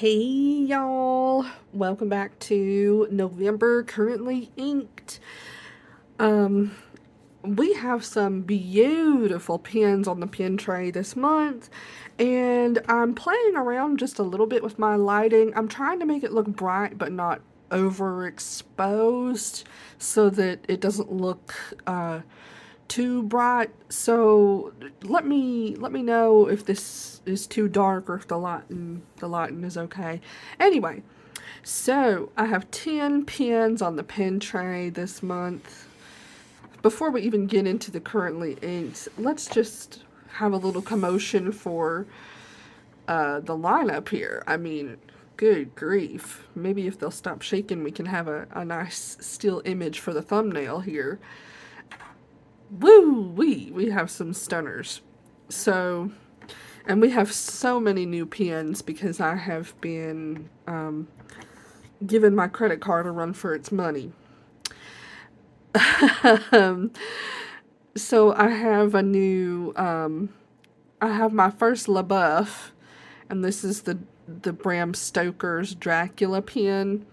Hey y'all, welcome back to November Currently Inked. We have some beautiful pens on the pen tray this month, and I'm playing around just a little bit with my lighting. I'm trying to make it look bright but not overexposed so that it doesn't look too bright. So let me know if this is too dark or if the lighting is okay. Anyway, so I have 10 pens on the pen tray this month. Before we even get into the currently inked, let's just have a little commotion for the lineup here. I mean, good grief. Maybe if they'll stop shaking, we can have a nice still image for the thumbnail here. Woo-wee, we have some stunners. So, and we have so many new pens because I have been given my credit card a run for its money. So I have a new, I have my first LaBeouf, and this is the Bram Stoker's Dracula pen.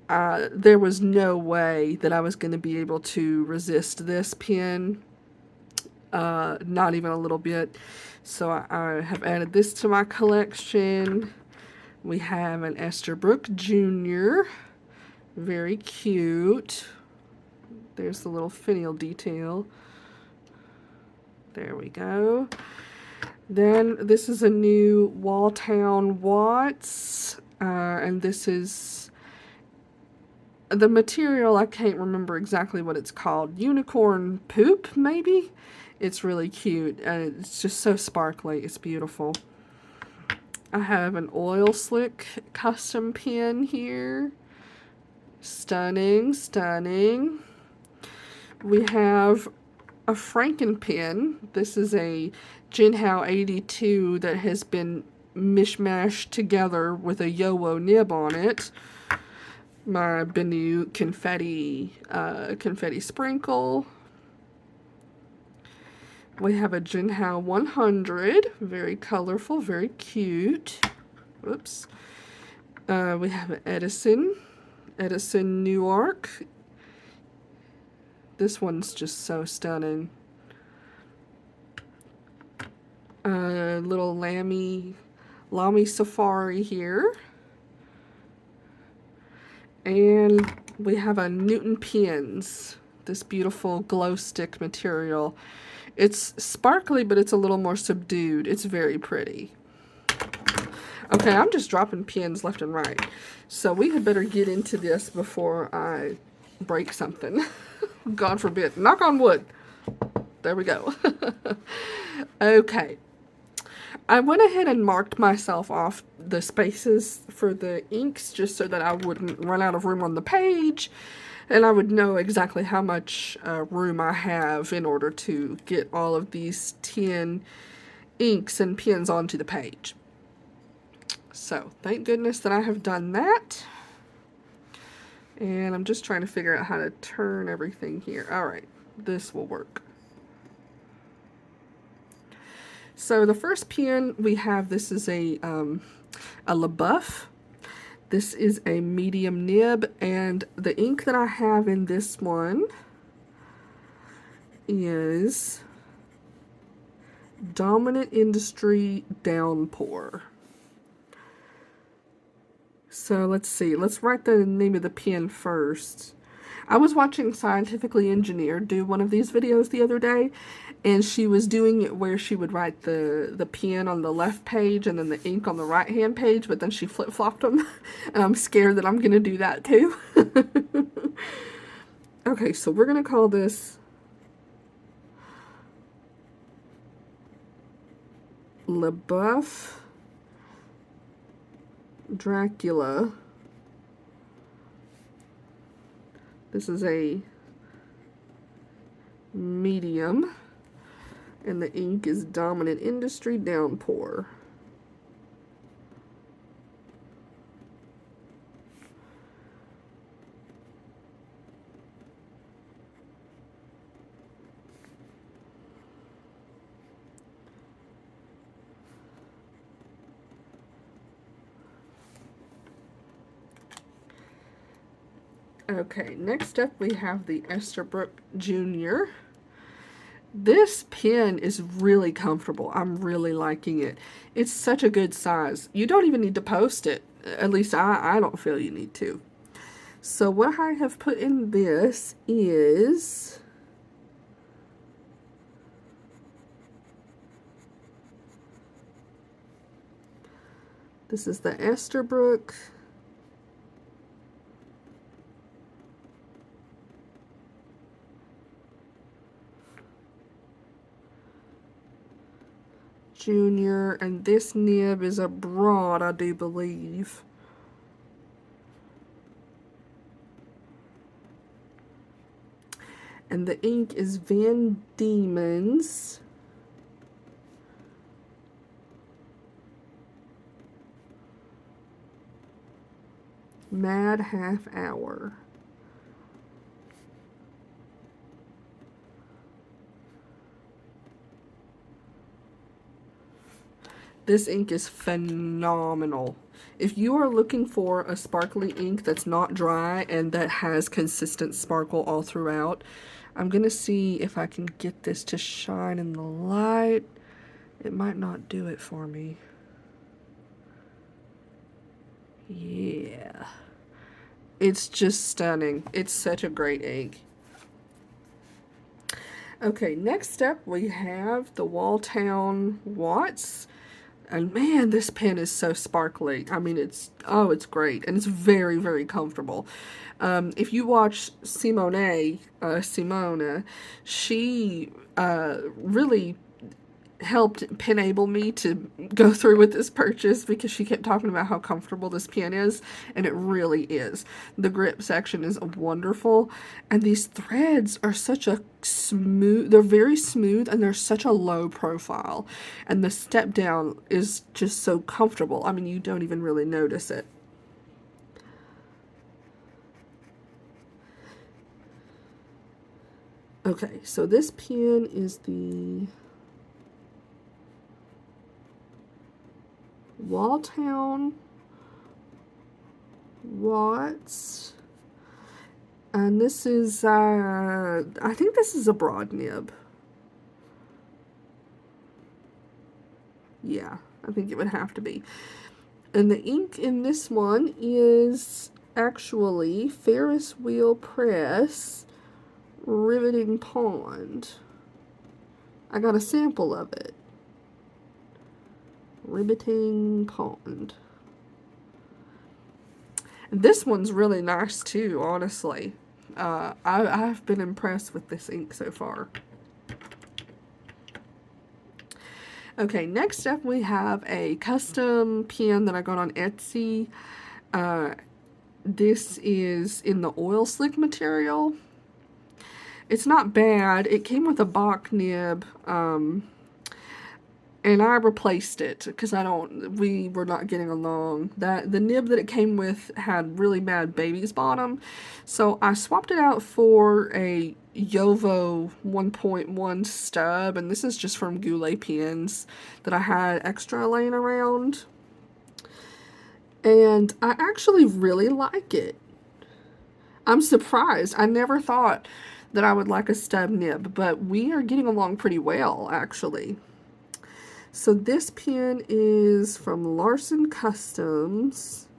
There was no way that I was going to be able to resist this pen, not even a little bit. So I have added this to my collection. We have an Esterbrook Jr., very cute. There's the little finial detail. There we go. Then this is a new Walltown Watts, and this is the material. I can't remember exactly what it's called. Unicorn Poop, maybe? It's really cute, and it's just so sparkly. It's beautiful. I have an oil slick custom pen here. Stunning, stunning. We have a Franken pen. This is a Jinhao 82 that has been mishmashed together with a Yowo nib on it. My Benu confetti sprinkle. We have a Jinhao 100, very colorful, very cute. Whoops. We have an Edison Newark. This one's just so stunning. Little Lamy Safari here. And we have a Newton Pens, this beautiful glow stick material. It's sparkly, but it's a little more subdued. It's very pretty. Okay, I'm just dropping pens left and right. So we had better get into this before I break something. God forbid. Knock on wood. There we go. Okay. I went ahead and marked myself off the spaces for the inks just so that I wouldn't run out of room on the page, and I would know exactly how much room I have in order to get all of these 10 inks and pens onto the page. So, thank goodness that I have done that. And I'm just trying to figure out how to turn everything here. Alright, this will work. So the first pen we have, this is a LaBeouf. This is a medium nib, and the ink that I have in this one is Dominant Industry Downpour. So let's see, let's write the name of the pen first. I was watching Scientifically Engineered do one of these videos the other day, and she was doing it where she would write the pen on the left page and then the ink on the right hand page, but then she flip-flopped them, and I'm scared that I'm going to do that too. Okay, so we're going to call this LaBeouf Dracula. This is a medium, and the ink is Dominant Industry Downpour. Okay, next up we have the Esterbrook Jr. This pen is really comfortable. I'm really liking it. It's such a good size. You don't even need to post it. At least I don't feel you need to. So what I have put in this is the Esterbrook Junior, and this nib is a broad, I do believe. And the ink is Van Diemen's Mad Half Hour. This ink is phenomenal. If you are looking for a sparkly ink that's not dry and that has consistent sparkle all throughout, I'm going to see if I can get this to shine in the light. It might not do it for me. Yeah. It's just stunning. It's such a great ink. Okay, next up we have the Walltown Watts. And man, this pen is so sparkly. I mean, it's great. And it's very, very comfortable. If you watch Simone, she really helped enable me to go through with this purchase because she kept talking about how comfortable this pen is, and it really is. The grip section is wonderful, and these threads are such a smooth, they're very smooth, and they're such a low profile, and the step down is just so comfortable. I mean, you don't even really notice it. Okay, so this pen is the Walltown Watts, and this is I think this is a broad nib. Yeah, I think it would have to be. And the ink in this one is actually Ferris Wheel Press Riveting Pond. I got a sample of it. Riveting Pond. And this one's really nice too, honestly. I've been impressed with this ink so far. Okay, next up we have a custom pen that I got on Etsy. This is in the oil slick material. It's not bad. It came with a Bach nib, and I replaced it because we were not getting along. The nib that it came with had really bad baby's bottom, so I swapped it out for a Yovo 1.1 stub, and this is just from Goulet Pens that I had extra laying around. And I actually really like it. I'm surprised. I never thought that I would like a stub nib, but we are getting along pretty well, actually. So this pen is from Larson Customs.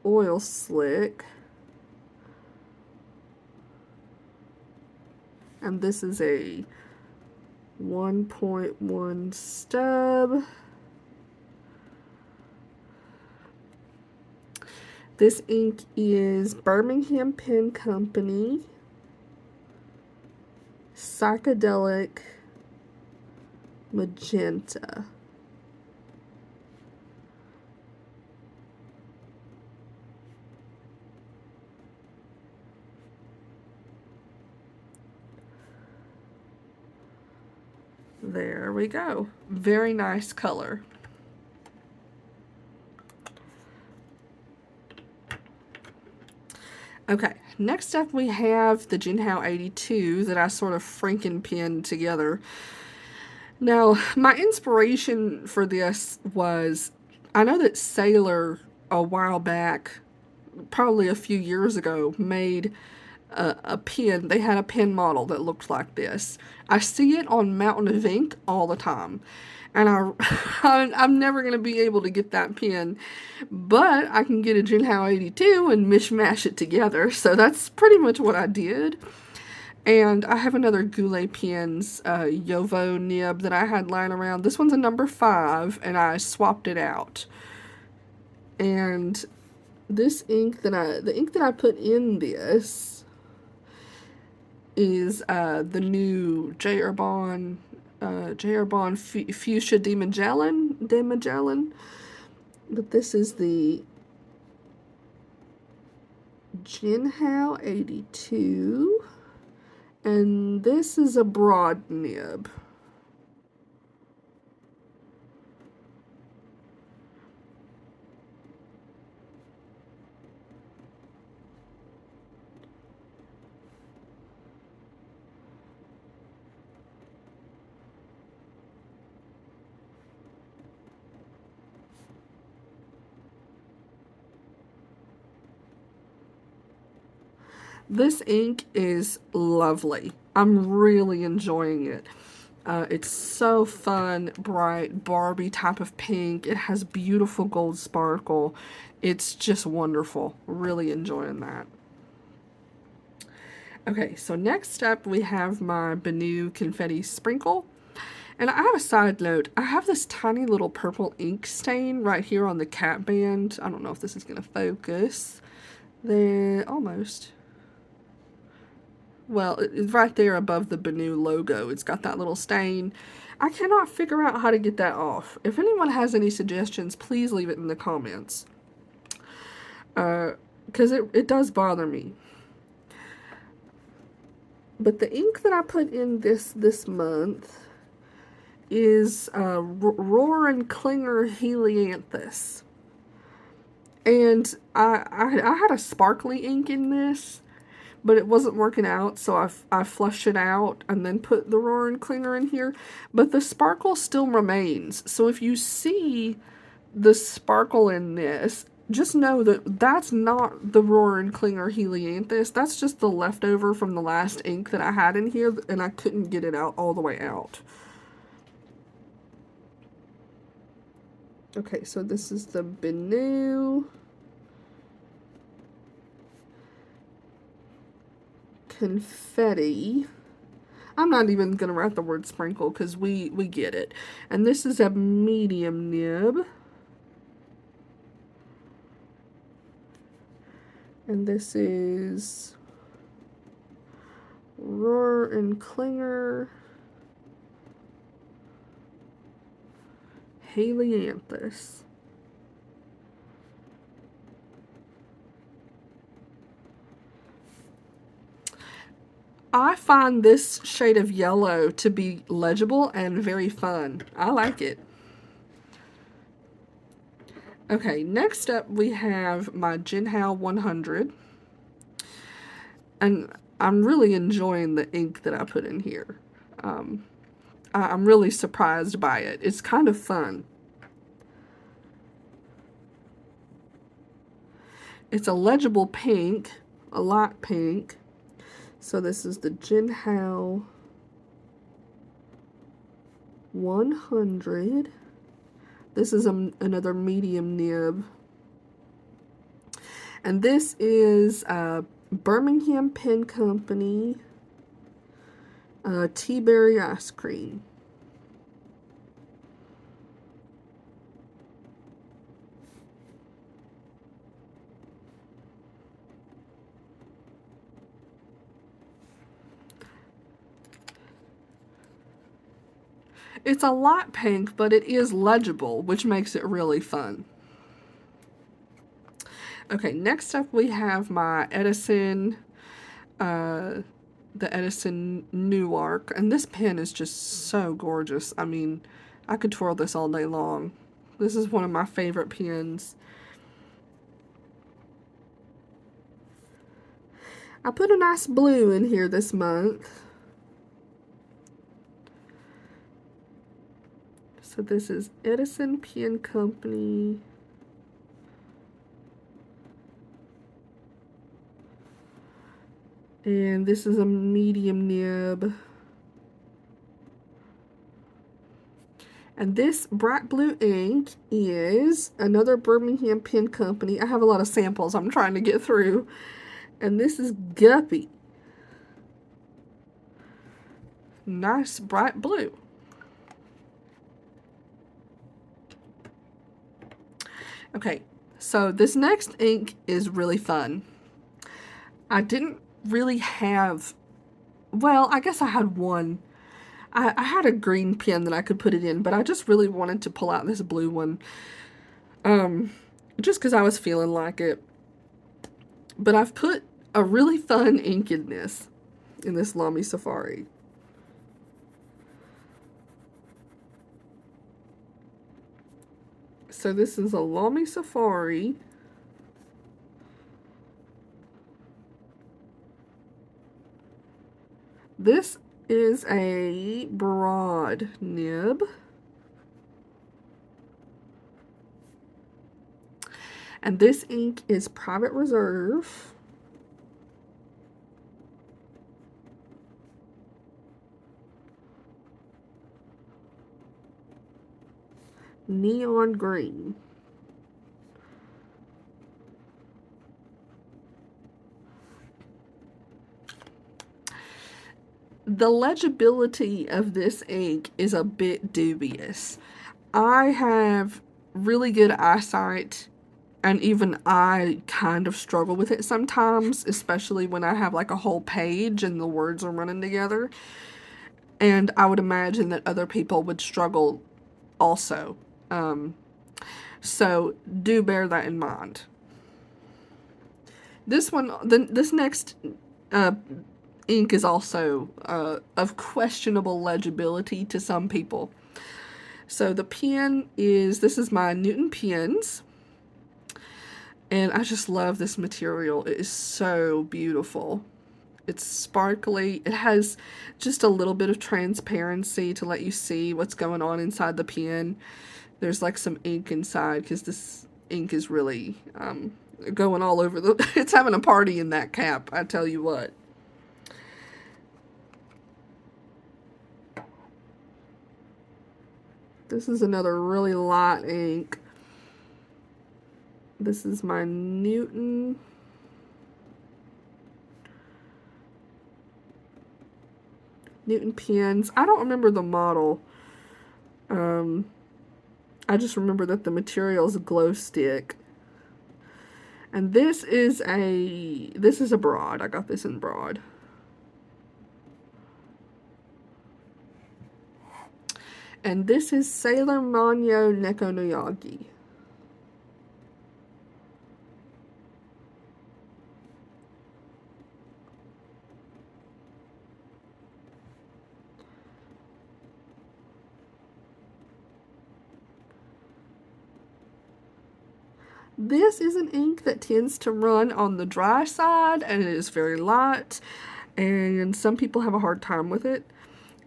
Oil slick. And this is a 1.1 stub. This ink is Birmingham Pen Company Psychedelic Magenta. There we go. Very nice color. Okay, next up we have the Jinhao 82 that I sort of Franken pinned together. Now, my inspiration for this was, I know that Sailor a while back, probably a few years ago, made a pen. They had a pen model that looked like this. I see it on Mountain of Ink all the time. And I'm never going to be able to get that pen, but I can get a Jinhao 82 and mishmash it together. So that's pretty much what I did. And I have another Goulet Pens Yovo nib that I had lying around. This one's a number 5, and I swapped it out. And this ink the ink that I put in this is the new J. Herbon Fuchsia de Magellan. But this is the Jinhao 82. And this is a broad nib. This ink is lovely. I'm really enjoying it. It's so fun, bright, Barbie type of pink. It has beautiful gold sparkle. It's just wonderful. Really enjoying that. Okay, so next up we have my Benu Confetti Sprinkle. And I have a side note. I have this tiny little purple ink stain right here on the cap band. I don't know if this is going to focus. There, almost. Well, it's right there above the Benu logo. It's got that little stain. I cannot figure out how to get that off. If anyone has any suggestions, please leave it in the comments. Because it does bother me. But the ink that I put in this month is Roar and Klinger Helianthus. And I had a sparkly ink in this, but it wasn't working out, so I flushed it out and then put the Roar and Klinger in here. But the sparkle still remains. So if you see the sparkle in this, just know that that's not the Roar and Klinger Helianthus. That's just the leftover from the last ink that I had in here, and I couldn't get it out all the way out. Okay, so this is the Benu Confetti. I'm not even going to write the word sprinkle because we get it. And this is a medium nib. And this is Roar and Klinger Helianthus. I find this shade of yellow to be legible and very fun. I like it. Okay, next up we have my Jinhao 100. And I'm really enjoying the ink that I put in here. I'm really surprised by it. It's kind of fun. It's a legible pink, a light pink. So this is the Jinhao 100. This is another medium nib. And this is Birmingham Pen Company Tea Berry Ice Cream. It's a light pink, but it is legible, which makes it really fun. Okay, next up we have my Edison, the Edison Newark, and this pen is just so gorgeous. I mean, I could twirl this all day long. This is one of my favorite pens. I put a nice blue in here this month. So this is Edison Pen Company. And this is a medium nib. And this bright blue ink is another Birmingham Pen Company. I have a lot of samples I'm trying to get through. And this is Guppy. Nice bright blue. Okay, so this next ink is really fun. I didn't really have, well, I guess I had one. I had a green pen that I could put it in, but I just really wanted to pull out this blue one. Just because I was feeling like it. But I've put a really fun ink in this Lamy Safari. So this is a Lamy Safari. This is a broad nib. And this ink is Private Reserve. Neon green. The legibility of this ink is a bit dubious. I have really good eyesight, and even I kind of struggle with it sometimes, especially when I have like a whole page and the words are running together. And I would imagine that other people would struggle also. So do bear that in mind. This one, this next ink is also of questionable legibility to some people. So the pen is, this is my Newton Pens. And I just love this material. It is so beautiful. It's sparkly. It has just a little bit of transparency to let you see what's going on inside the pen. There's like some ink inside because this ink is really going all over the... It's having a party in that cap, I tell you what. This is another really light ink. This is my Newton Pens. I don't remember the model. I just remember that the material is a glow stick. And this is a broad. I got this in broad. And this is Sailor Manyo Neko no Yagi. This is an ink that tends to run on the dry side, and it is very light, and some people have a hard time with it.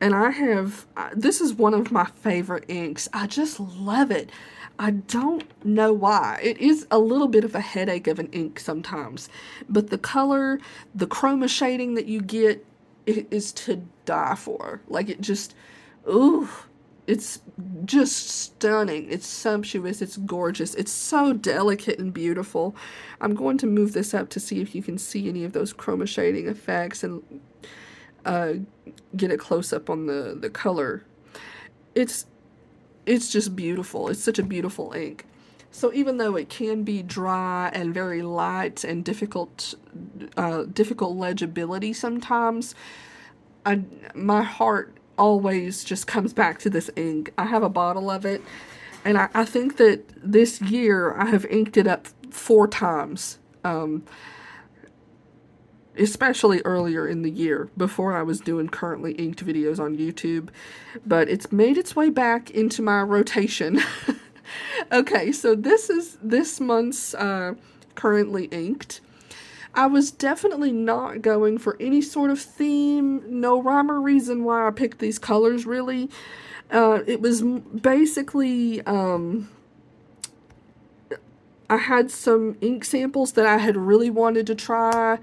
And this is one of my favorite inks. I just love it. I don't know why. It is a little bit of a headache of an ink sometimes, but the color, the chroma shading that you get, it is to die for. Like, it just, ooh. It's just stunning. It's sumptuous. It's gorgeous. It's so delicate and beautiful. I'm going to move this up to see if you can see any of those chroma shading effects and get a close up on the color. It's just beautiful. It's such a beautiful ink. So even though it can be dry and very light and difficult legibility sometimes, my heart always just comes back to this ink. I have a bottle of it, and I think that this year I have inked it up 4 times, especially earlier in the year before I was doing currently inked videos on YouTube, but it's made its way back into my rotation. Okay, so this is this month's currently inked. I was definitely not going for any sort of theme, no rhyme or reason why I picked these colors, really. It was basically, I had some ink samples that I had really wanted to try,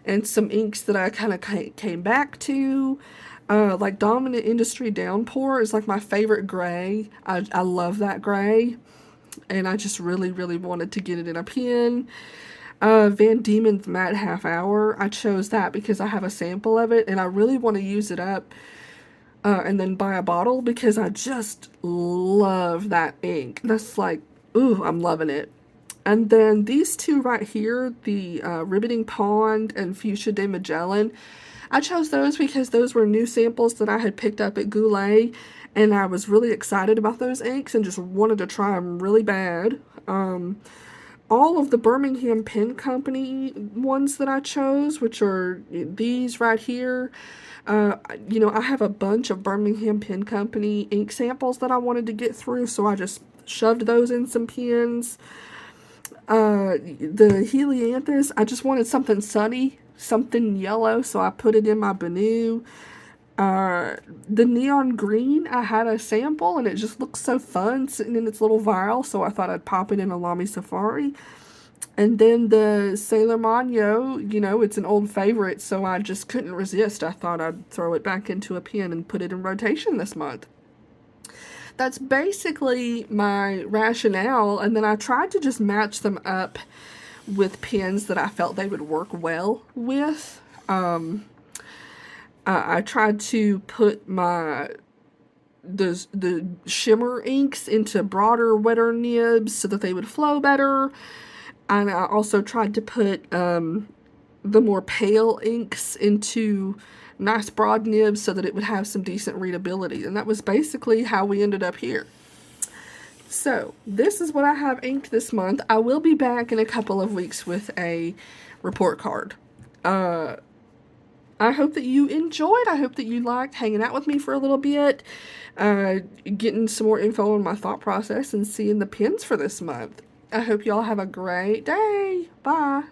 and some inks that I kind of came back to. Like Dominant Industry Downpour is like my favorite gray. I love that gray, and I just really, really wanted to get it in a pen. Van Diemen's Matte Half Hour, I chose that because I have a sample of it, and I really want to use it up and then buy a bottle because I just love that ink. That's like, ooh, I'm loving it. And then these two right here, the Riveting Pond and Fuchsia de Magellan, I chose those because those were new samples that I had picked up at Goulet, and I was really excited about those inks and just wanted to try them really bad. All of the Birmingham Pen Company ones that I chose, which are these right here, I have a bunch of Birmingham Pen Company ink samples that I wanted to get through, so I just shoved those in some pens. The Helianthus, I just wanted something sunny, something yellow, so I put it in my Banu. The Neon Green, I had a sample, and it just looks so fun sitting in its little vial, so I thought I'd pop it in a Lamy Safari. And then the Sailor Mano, it's an old favorite, so I just couldn't resist. I thought I'd throw it back into a pen and put it in rotation this month. That's basically my rationale, and then I tried to just match them up with pens that I felt they would work well with. I tried to put the shimmer inks into broader, wetter nibs so that they would flow better. And I also tried to put the more pale inks into nice broad nibs so that it would have some decent readability. And that was basically how we ended up here. So this is what I have inked this month. I will be back in a couple of weeks with a report card. I hope that you enjoyed. I hope that you liked hanging out with me for a little bit, getting some more info on my thought process and seeing the pins for this month. I hope y'all have a great day. Bye.